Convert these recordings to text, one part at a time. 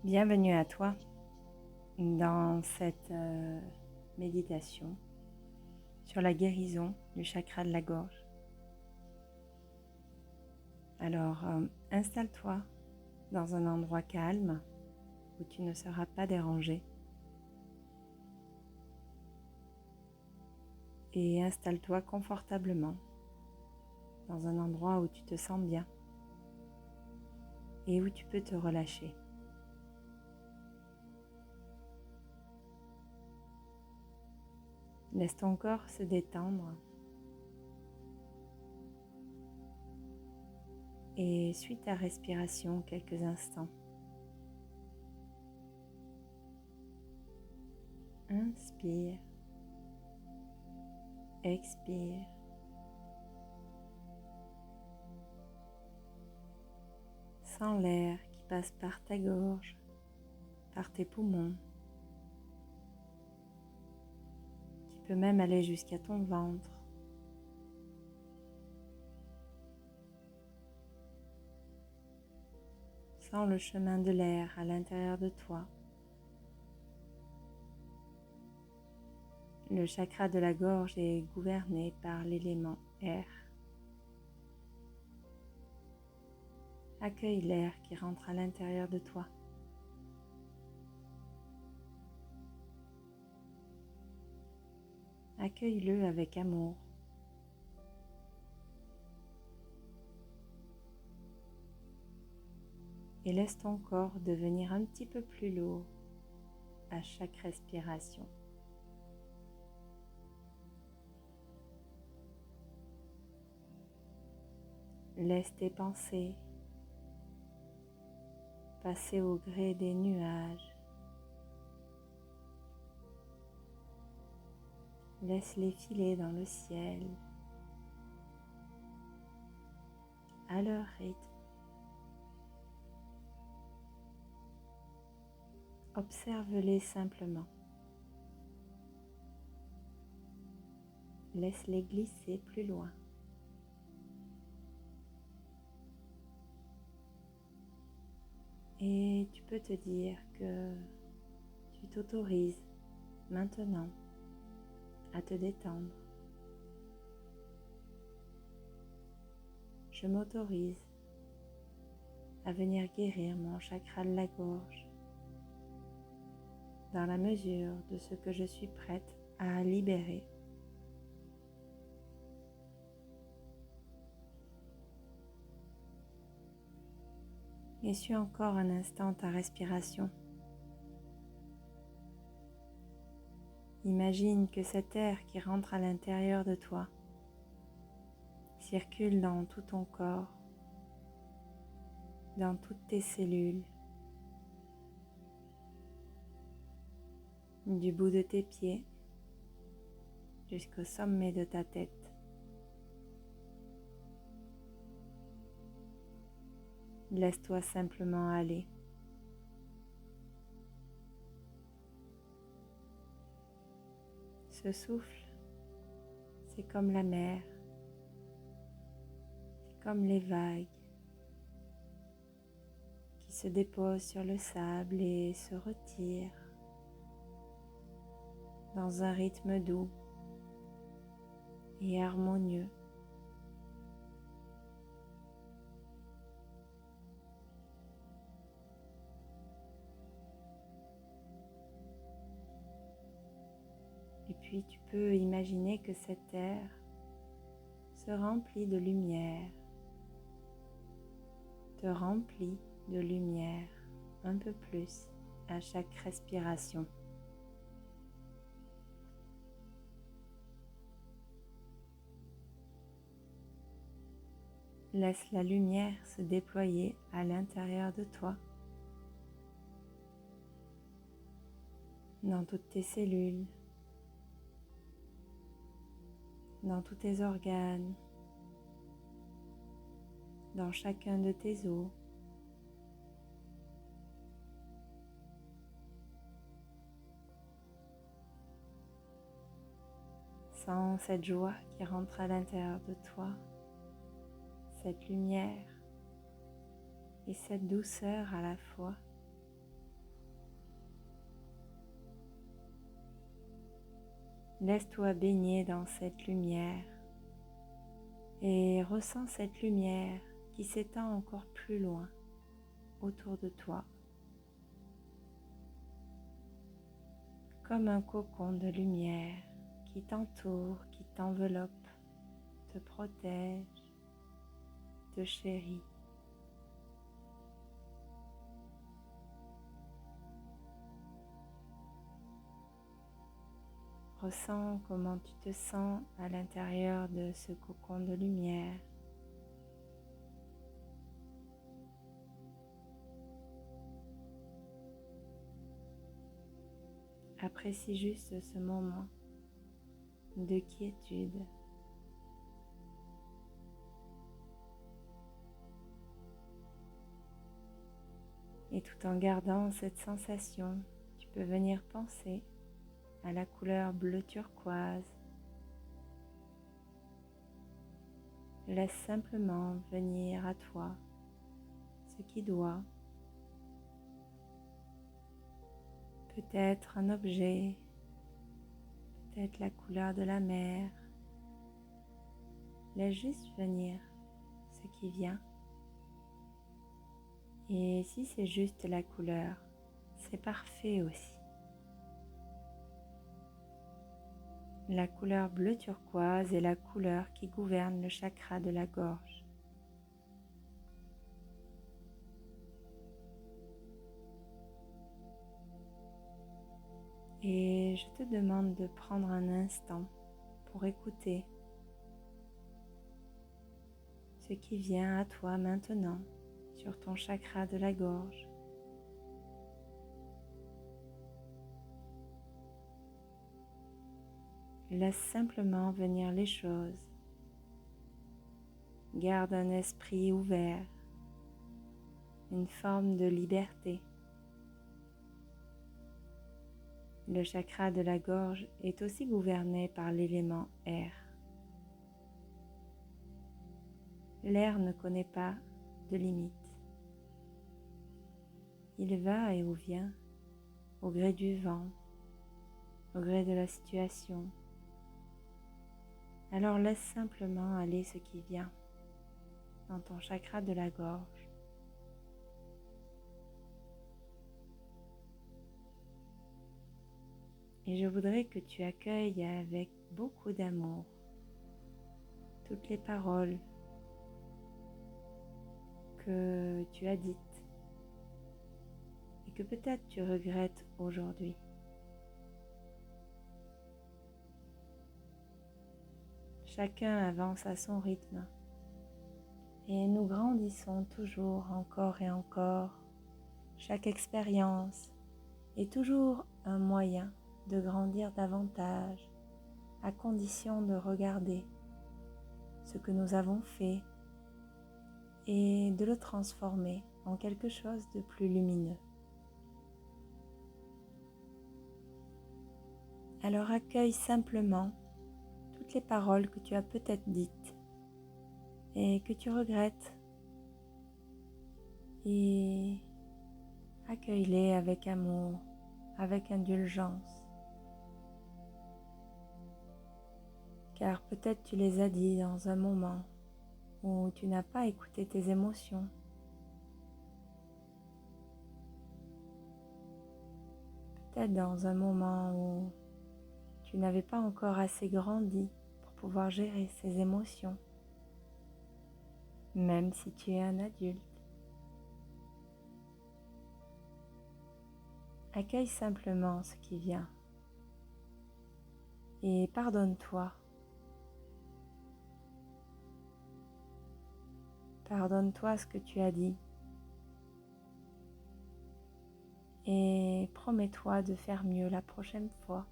Bienvenue à toi dans cette méditation sur la guérison du chakra de la gorge. Alors, installe-toi dans un endroit calme où tu ne seras pas dérangé et installe-toi confortablement dans un endroit où tu te sens bien et où tu peux te relâcher. Laisse ton corps se détendre et suis ta respiration quelques instants. Inspire, expire. Sens l'air qui passe par ta gorge, par tes poumons, qui peut même aller jusqu'à ton ventre. Sens le chemin de l'air à l'intérieur de toi. Le chakra de la gorge est gouverné par l'élément air. Accueille l'air qui rentre à l'intérieur de toi. Accueille-le avec amour. Et laisse ton corps devenir un petit peu plus lourd à chaque respiration. Laisse tes pensées passer au gré des nuages. Laisse-les filer dans le ciel à leur rythme. Observe-les simplement. Laisse-les glisser plus loin. Et tu peux te dire que tu t'autorises maintenant à te détendre. Je m'autorise à venir guérir mon chakra de la gorge dans la mesure de ce que je suis prête à libérer. Et suis encore un instant ta respiration. Imagine que cet air qui rentre à l'intérieur de toi circule dans tout ton corps, dans toutes tes cellules, du bout de tes pieds jusqu'au sommet de ta tête. Laisse-toi simplement aller. Ce souffle, c'est comme la mer, c'est comme les vagues qui se déposent sur le sable et se retirent dans un rythme doux et harmonieux. Et puis tu peux imaginer que cet air se remplit de lumière, te remplit de lumière un peu plus à chaque respiration. Laisse la lumière se déployer à l'intérieur de toi, dans toutes tes cellules, dans tous tes organes, dans chacun de tes os. Sens cette joie qui rentre à l'intérieur de toi, cette lumière et cette douceur à la fois Laisse-toi baigner dans cette lumière et ressens cette lumière qui s'étend encore plus loin autour de toi, comme un cocon de lumière qui t'entoure, qui t'enveloppe, te protège, te chérit. Ressens comment tu te sens à l'intérieur de ce cocon de lumière. Apprécie juste ce moment de quiétude. Et tout en gardant cette sensation, tu peux venir penser à la couleur bleu turquoise. Laisse simplement venir à toi ce qui doit. Peut-être un objet, peut-être la couleur de la mer. Laisse juste venir ce qui vient. Et si c'est juste la couleur, c'est parfait aussi. La couleur bleu turquoise est la couleur qui gouverne le chakra de la gorge. Et je te demande de prendre un instant pour écouter ce qui vient à toi maintenant sur ton chakra de la gorge. Laisse simplement venir les choses. Garde un esprit ouvert, une forme de liberté. Le chakra de la gorge est aussi gouverné par l'élément air. L'air ne connaît pas de limite. Il va et vient au gré du vent, au gré de la situation. Alors laisse simplement aller ce qui vient dans ton chakra de la gorge. Et je voudrais que tu accueilles avec beaucoup d'amour toutes les paroles que tu as dites et que peut-être tu regrettes aujourd'hui. Chacun avance à son rythme et nous grandissons toujours encore et encore. Chaque expérience est toujours un moyen de grandir davantage à condition de regarder ce que nous avons fait et de le transformer en quelque chose de plus lumineux. Alors accueille simplement toutes les paroles que tu as peut-être dites et que tu regrettes et accueille-les avec amour, avec indulgence. Car peut-être tu les as dit dans un moment où tu n'as pas écouté tes émotions. Peut-être dans un moment où tu n'avais pas encore assez grandi pour pouvoir gérer ces émotions, même si tu es un adulte. Accueille simplement ce qui vient et pardonne-toi. Pardonne-toi ce que tu as dit et promets-toi de faire mieux la prochaine fois,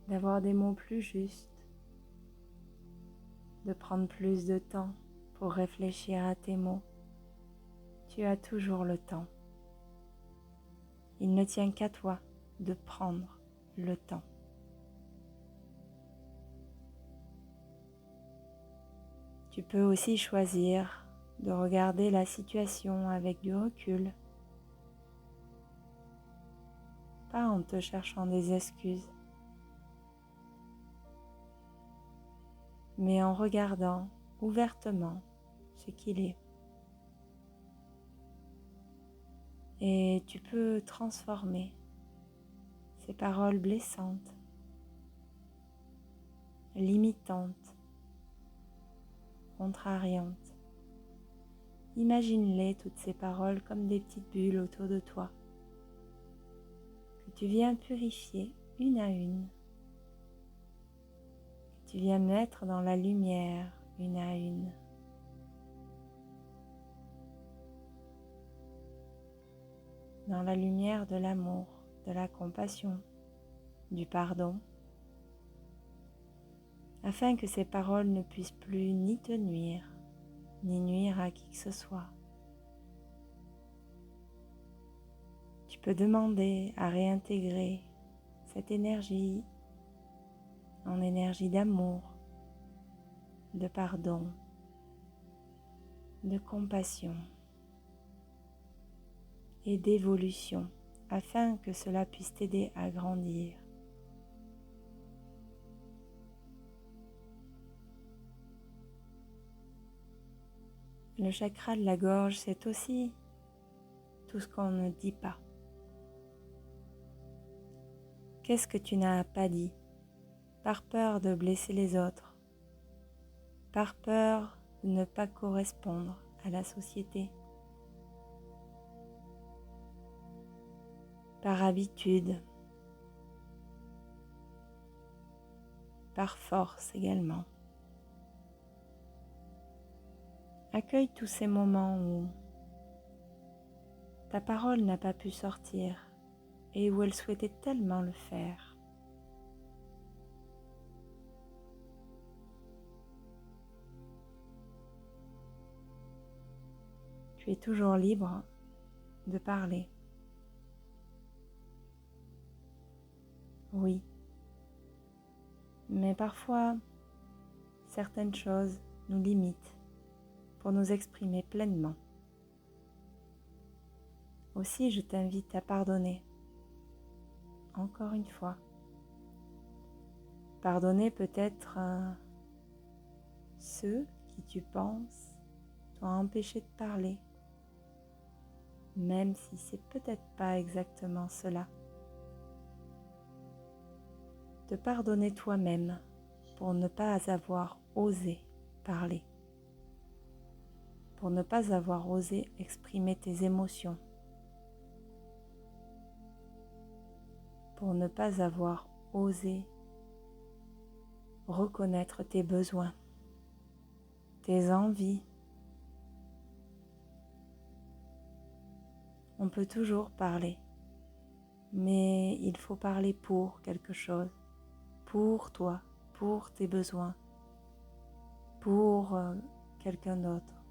d'avoir des mots plus justes, de prendre plus de temps pour réfléchir à tes mots. Tu as toujours le temps. Il ne tient qu'à toi de prendre le temps. Tu peux aussi choisir de regarder la situation avec du recul, pas en te cherchant des excuses, mais en regardant ouvertement ce qu'il est. Et tu peux transformer ces paroles blessantes, limitantes, contrariantes. Imagine-les, toutes ces paroles, comme des petites bulles autour de toi, que tu viens purifier une à une, que tu viens mettre dans la lumière une à une. Dans la lumière de l'amour, de la compassion, du pardon, afin que ces paroles ne puissent plus ni te nuire, ni nuire à qui que ce soit. Tu peux demander à réintégrer cette énergie en énergie d'amour, de pardon, de compassion et d'évolution, afin que cela puisse t'aider à grandir. Le chakra de la gorge, c'est aussi tout ce qu'on ne dit pas. Qu'est-ce que tu n'as pas dit, par peur de blesser les autres, par peur de ne pas correspondre à la société, par habitude, par force également. Accueille tous ces moments où ta parole n'a pas pu sortir et où elle souhaitait tellement le faire. Tu es toujours libre de parler. Oui, mais parfois, certaines choses nous limitent pour nous exprimer pleinement. Aussi, je t'invite à pardonner, encore une fois. Pardonner peut-être ceux qui, tu penses, t'ont empêché de parler, même si c'est peut-être pas exactement cela. Te pardonner toi-même pour ne pas avoir osé parler, pour ne pas avoir osé exprimer tes émotions, pour ne pas avoir osé reconnaître tes besoins, tes envies. On peut toujours parler, mais il faut parler pour quelque chose, pour toi, pour tes besoins, pour quelqu'un d'autre.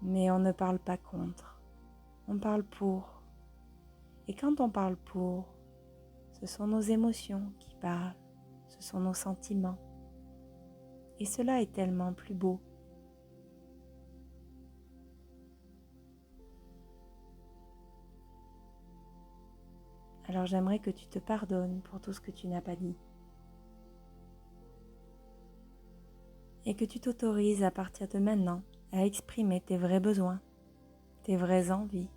Mais on ne parle pas contre, on parle pour. Et quand on parle pour, ce sont nos émotions qui parlent, ce sont nos sentiments. Et cela est tellement plus beau. Alors j'aimerais que tu te pardonnes pour tout ce que tu n'as pas dit. Et que tu t'autorises à partir de maintenant à exprimer tes vrais besoins, tes vraies envies,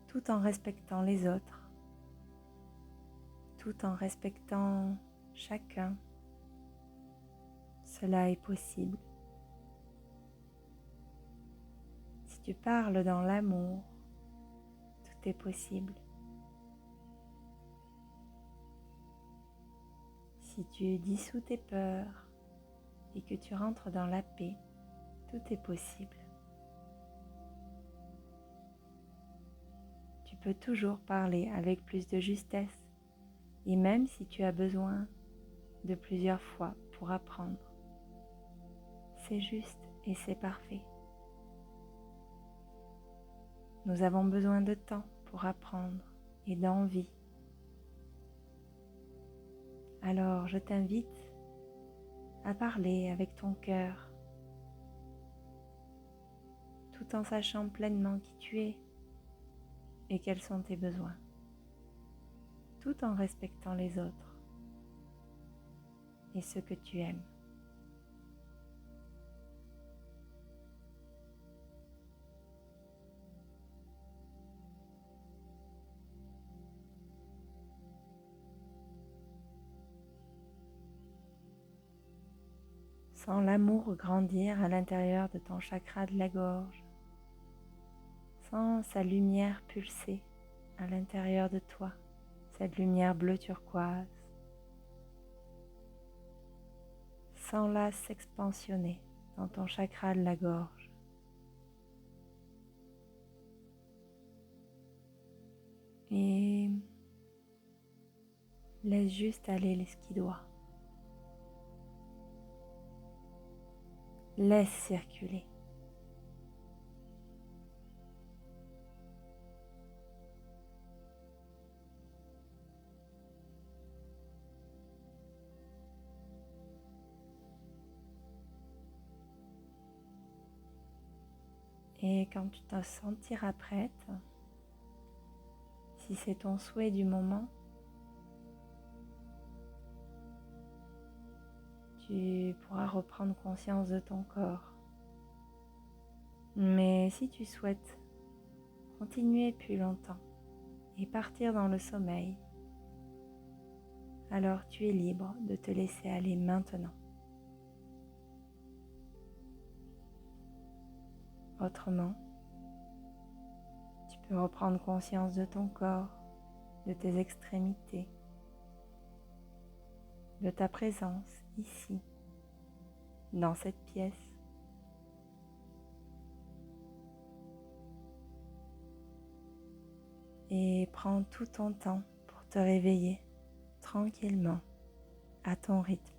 tout en respectant les autres, tout en respectant chacun. Cela est possible. Si tu parles dans l'amour, tout est possible. Si tu dissous tes peurs et que tu rentres dans la paix, tout est possible. Tu peux toujours parler avec plus de justesse, et même si tu as besoin de plusieurs fois pour apprendre, c'est juste et c'est parfait. Nous avons besoin de temps pour apprendre et d'envie. Alors je t'invite à parler avec ton cœur, tout en sachant pleinement qui tu es et quels sont tes besoins, tout en respectant les autres. et ce que tu aimes. Sens l'amour grandir à l'intérieur de ton chakra de la gorge. Sens sa lumière pulser à l'intérieur de toi, cette lumière bleu turquoise. Sens-la s'expansionner dans ton chakra de la gorge. Et laisse juste aller ce qui doit. Laisse circuler. Et quand tu te sentiras prête, si c'est ton souhait du moment, tu pourras reprendre conscience de ton corps. Mais si tu souhaites continuer plus longtemps et partir dans le sommeil, alors tu es libre de te laisser aller maintenant. Autrement, tu peux reprendre conscience de ton corps, de tes extrémités, de ta présence ici, dans cette pièce. Et prends tout ton temps pour te réveiller tranquillement à ton rythme.